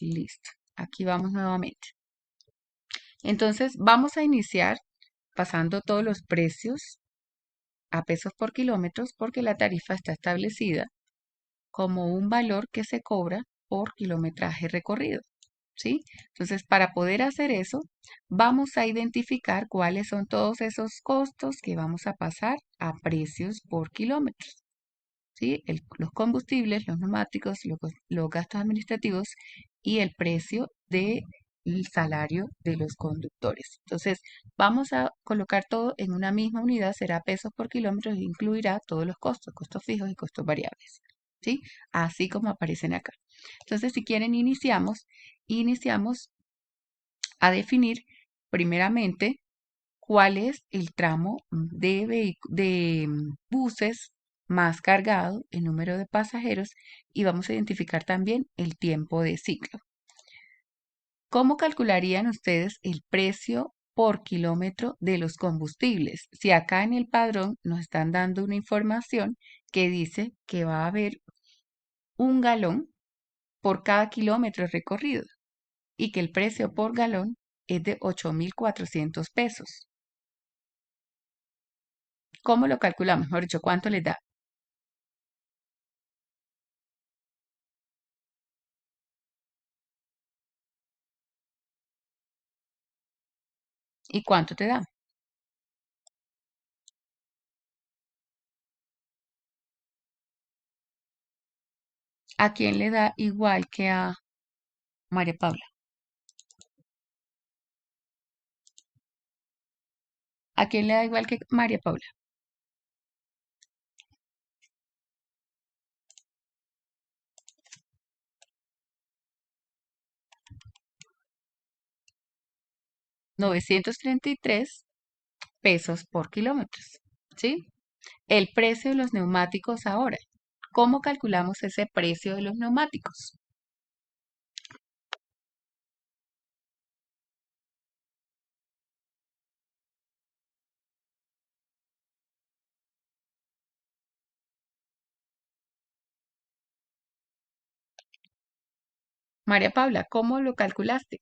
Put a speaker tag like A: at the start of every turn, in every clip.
A: Listo. Aquí vamos nuevamente. Entonces, vamos a iniciar pasando todos los precios a pesos por kilómetros porque la tarifa está establecida como un valor que se cobra por kilometraje recorrido, ¿sí? Entonces, para poder hacer eso, vamos a identificar cuáles son todos esos costos que vamos a pasar a precios por kilómetros, ¿sí? Los combustibles, los neumáticos, los gastos administrativos y el precio del salario de los conductores. Entonces, vamos a colocar todo en una misma unidad, será pesos por kilómetro e incluirá todos los costos, costos fijos y costos variables, ¿sí? Así como aparecen acá. Entonces, si quieren, iniciamos a definir primeramente cuál es el tramo de buses más cargado, el número de pasajeros y vamos a identificar también el tiempo de ciclo. ¿Cómo calcularían ustedes el precio por kilómetro de los combustibles? Si acá en el padrón nos están dando una información que dice que va a haber un galón por cada kilómetro recorrido y que el precio por galón es de 8.400 pesos. ¿Cómo lo calculamos? Mejor dicho, ¿cuánto les da? ¿Y cuánto te da? ¿A quién le da igual que a María Paula? ¿A quién le da igual que María Paula? 933 pesos por kilómetros, ¿sí? El precio de los neumáticos ahora. ¿Cómo calculamos ese precio de los neumáticos? María Paula, ¿cómo lo calculaste?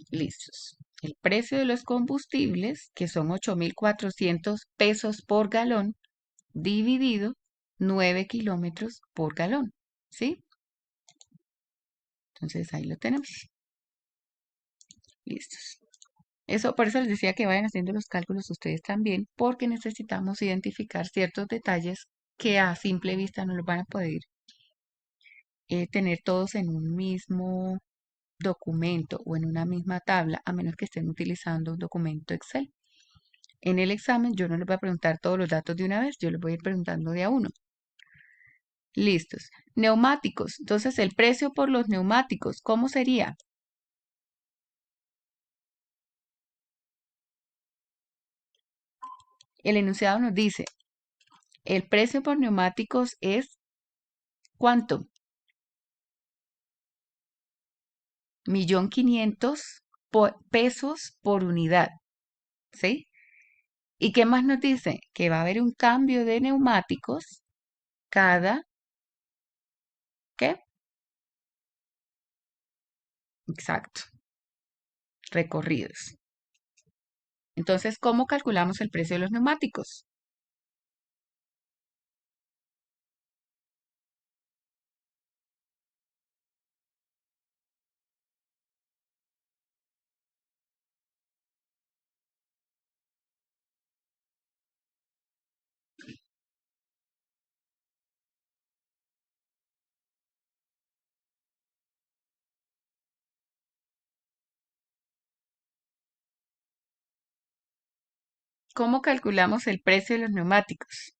A: Listos. El precio de los combustibles, que son 8.400 pesos por galón, dividido 9 kilómetros por galón, ¿sí? Entonces ahí lo tenemos. Listos. Eso, por eso les decía que vayan haciendo los cálculos ustedes también, porque necesitamos identificar ciertos detalles que a simple vista no los van a poder tener todos en un mismo documento o en una misma tabla, a menos que estén utilizando un documento Excel. En el examen yo no les voy a preguntar todos los datos de una vez, yo les voy a ir preguntando de a uno. Listos. Neumáticos. Entonces, el precio por los neumáticos, ¿cómo sería? El enunciado nos dice, el precio por neumáticos es ¿cuánto? 1.500.000 pesos por unidad, ¿sí? ¿Y qué más nos dice? Que va a haber un cambio de neumáticos cada, ¿qué? Exacto, recorridos. Entonces, ¿cómo calculamos el precio de los neumáticos? ¿Cómo calculamos el precio de los neumáticos?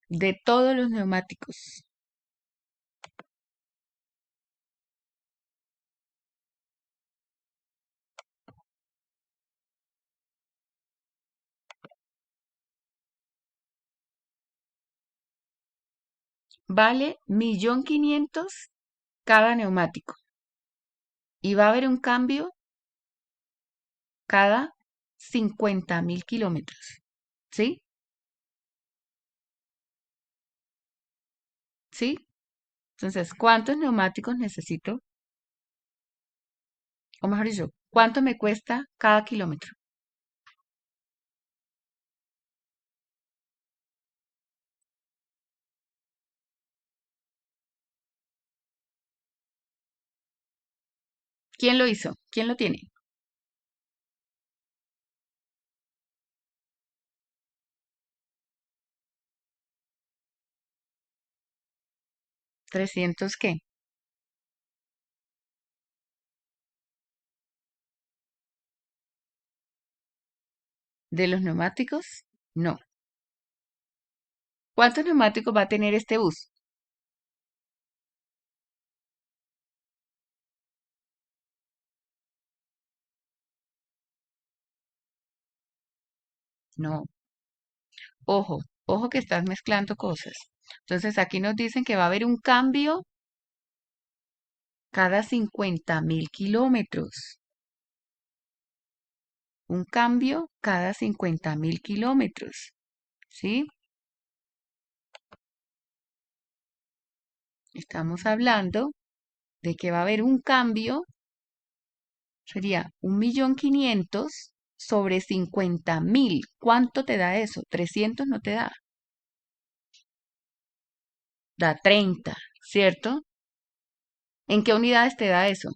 A: De todos los neumáticos. vale 1.500.000 cada neumático y va a haber un cambio cada 50.000 kilómetros. ¿Sí? ¿Sí? Entonces, ¿cuántos neumáticos necesito? O mejor dicho, ¿cuánto me cuesta cada kilómetro? ¿Quién lo hizo? ¿Quién lo tiene? 300 qué? ¿De los neumáticos? No. ¿Cuántos neumáticos va a tener este bus? No. Ojo, ojo que estás mezclando cosas. Entonces aquí nos dicen que va a haber un cambio cada 50.000 kilómetros. Un cambio cada 50.000 kilómetros. ¿Sí? Estamos hablando de que va a haber un cambio, sería 1.500.000 sobre 50.000. ¿Cuánto te da eso? 300 no te da. Da 30, ¿cierto? ¿En qué unidades te da eso?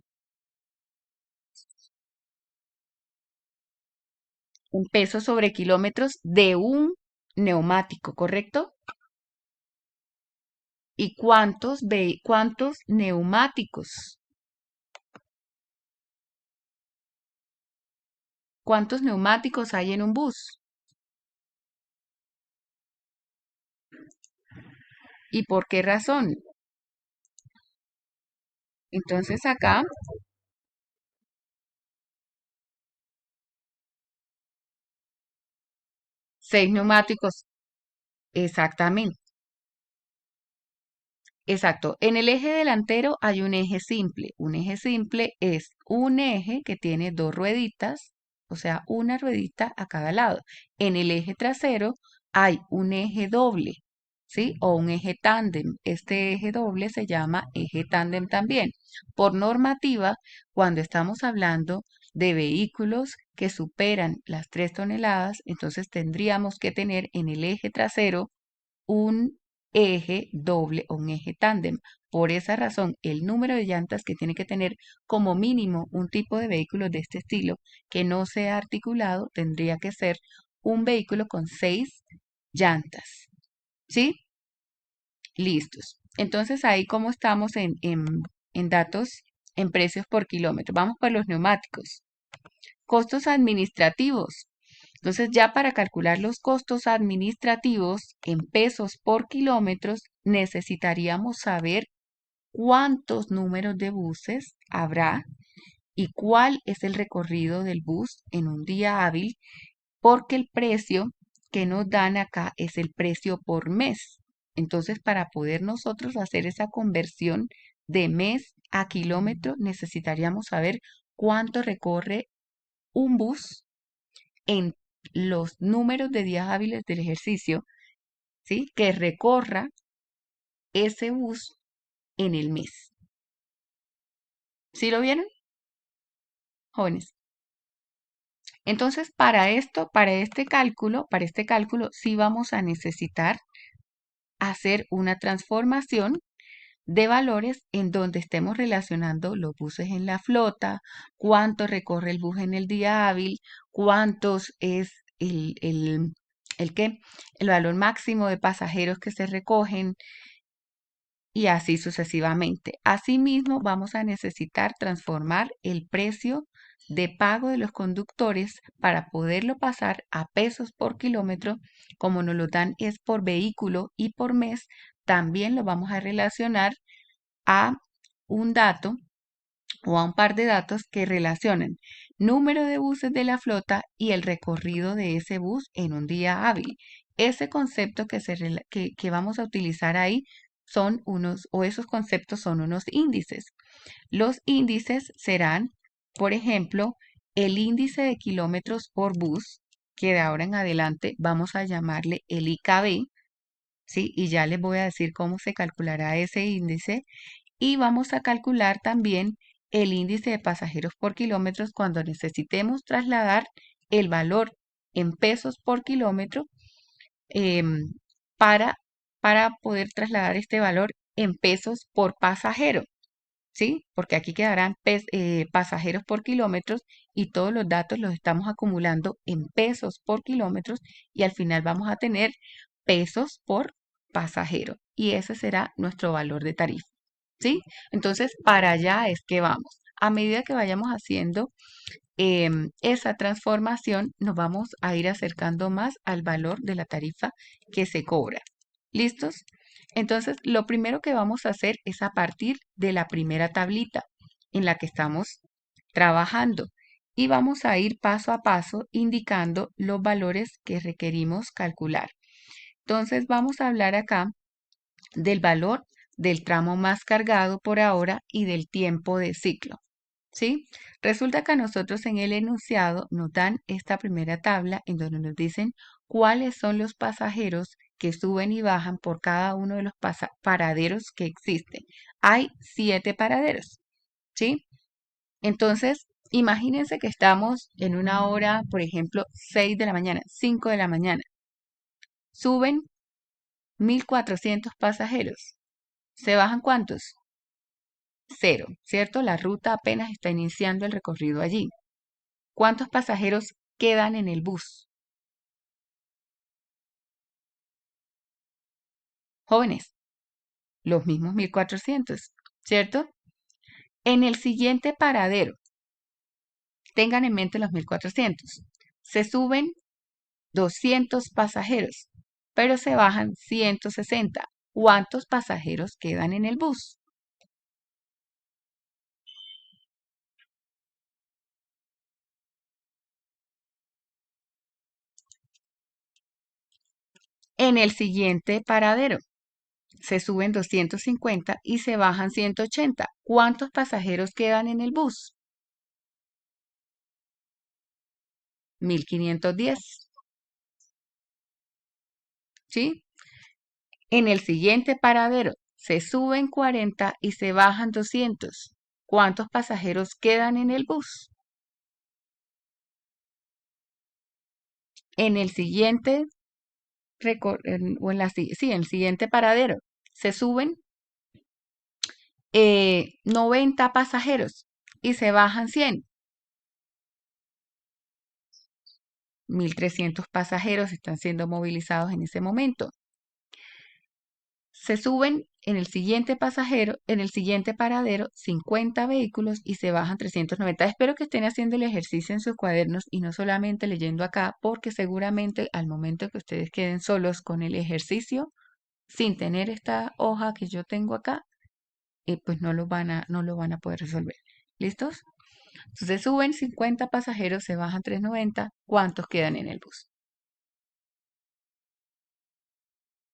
A: Un peso sobre kilómetros de un neumático, ¿correcto? ¿Y cuántos neumáticos? ¿Cuántos neumáticos hay en un bus? ¿Y por qué razón? Entonces acá, 6 neumáticos, exactamente. Exacto. En el eje delantero hay un eje simple. Un eje simple es un eje que tiene dos rueditas, o sea, una ruedita a cada lado. En el eje trasero hay un eje doble, ¿sí? O un eje tándem. Este eje doble se llama eje tándem también. Por normativa, cuando estamos hablando de vehículos que superan las 3 toneladas, entonces tendríamos que tener en el eje trasero un eje doble o un eje tándem. Por esa razón, el número de llantas que tiene que tener como mínimo un tipo de vehículo de este estilo que no sea articulado tendría que ser un vehículo con 6 llantas. ¿Sí? Listos. Entonces ahí como estamos en datos, en precios por kilómetro. Vamos para los neumáticos. Costos administrativos. Entonces, ya para calcular los costos administrativos en pesos por kilómetros, necesitaríamos saber cuántos números de buses habrá y cuál es el recorrido del bus en un día hábil, porque el precio que nos dan acá es el precio por mes. Entonces, para poder nosotros hacer esa conversión de mes a kilómetro, necesitaríamos saber cuánto recorre un bus en los números de días hábiles del ejercicio, ¿sí? Que recorra ese bus en el mes. ¿Sí lo vieron, jóvenes? Entonces, para este cálculo, sí vamos a necesitar hacer una transformación de valores en donde estemos relacionando los buses en la flota, cuánto recorre el bus en el día hábil, cuántos es el qué, el valor máximo de pasajeros que se recogen y así sucesivamente. Asimismo, vamos a necesitar transformar el precio de pago de los conductores para poderlo pasar a pesos por kilómetro, como nos lo dan es por vehículo y por mes, también lo vamos a relacionar a un dato o a un par de datos que relacionan número de buses de la flota y el recorrido de ese bus en un día hábil. Ese concepto que vamos a utilizar ahí son o esos conceptos son unos índices. Los índices serán, por ejemplo, el índice de kilómetros por bus, que de ahora en adelante vamos a llamarle el IKB, ¿sí? Y ya les voy a decir cómo se calculará ese índice. Y vamos a calcular también el índice de pasajeros por kilómetros cuando necesitemos trasladar el valor en pesos por kilómetro em, para, para poder trasladar este valor en pesos por pasajero. ¿Sí? Porque aquí quedarán pasajeros por kilómetros y todos los datos los estamos acumulando en pesos por kilómetros y al final vamos a tener pesos por pasajero y ese será nuestro valor de tarifa. ¿Sí? Entonces, para allá es que vamos. A medida que vayamos haciendo esa transformación, nos vamos a ir acercando más al valor de la tarifa que se cobra. ¿Listos? Entonces, lo primero que vamos a hacer es a partir de la primera tablita en la que estamos trabajando y vamos a ir paso a paso indicando los valores que requerimos calcular. Entonces, vamos a hablar acá del valor del tramo más cargado por ahora y del tiempo de ciclo. ¿Sí? Resulta que a nosotros en el enunciado nos dan esta primera tabla en donde nos dicen cuáles son los pasajeros que suben y bajan por cada uno de los paraderos que existen. Hay 7 paraderos, ¿sí? Entonces, imagínense que estamos en una hora, por ejemplo, 6 de la mañana, 5 de la mañana. Suben 1.400 pasajeros. ¿Se bajan cuántos? Cero, ¿cierto? La ruta apenas está iniciando el recorrido allí. ¿Cuántos pasajeros quedan en el bus? Jóvenes, los mismos 1.400, ¿cierto? En el siguiente paradero, tengan en mente los 1.400. Se suben 200 pasajeros, pero se bajan 160. ¿Cuántos pasajeros quedan en el bus? En el siguiente paradero, se suben 250 y se bajan 180. ¿Cuántos pasajeros quedan en el bus? 1.510. ¿Sí? En el siguiente paradero se suben 40 y se bajan 200. ¿Cuántos pasajeros quedan en el bus? En el siguiente, o en sí, en el siguiente paradero se suben 90 pasajeros y se bajan 100. 1.300 pasajeros están siendo movilizados en ese momento. Se suben en el siguiente paradero 50 vehículos y se bajan 390. Espero que estén haciendo el ejercicio en sus cuadernos y no solamente leyendo acá, porque seguramente al momento que ustedes queden solos con el ejercicio, sin tener esta hoja que yo tengo acá, pues no lo van a poder resolver. ¿Listos? Entonces suben 50 pasajeros, se bajan 390. ¿Cuántos quedan en el bus?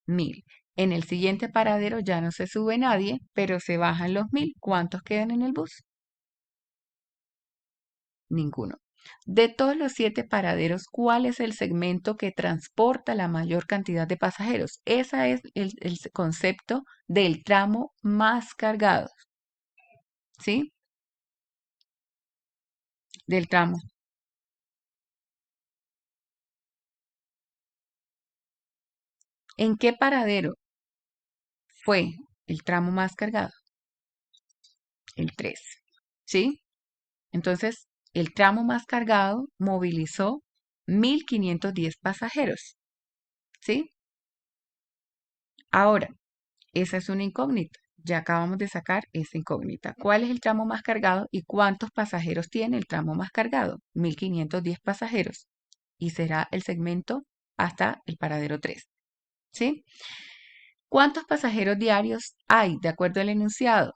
A: 1.000. En el siguiente paradero ya no se sube nadie, pero se bajan los 1.000. ¿Cuántos quedan en el bus? Ninguno. De todos los 7 paraderos, ¿cuál es el segmento que transporta la mayor cantidad de pasajeros? Ese es el concepto del tramo más cargado, ¿sí? Del tramo. ¿En qué paradero fue el tramo más cargado? El 3, ¿sí? Entonces, el tramo más cargado movilizó 1.510 pasajeros, ¿sí? Ahora, esa es una incógnita. Ya acabamos de sacar esa incógnita. ¿Cuál es el tramo más cargado y cuántos pasajeros tiene el tramo más cargado? 1.510 pasajeros. Y será el segmento hasta el paradero 3, ¿sí? ¿Cuántos pasajeros diarios hay de acuerdo al enunciado?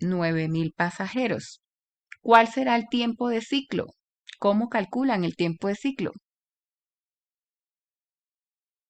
A: 9.000 pasajeros. ¿Cuál será el tiempo de ciclo? ¿Cómo calculan el tiempo de ciclo?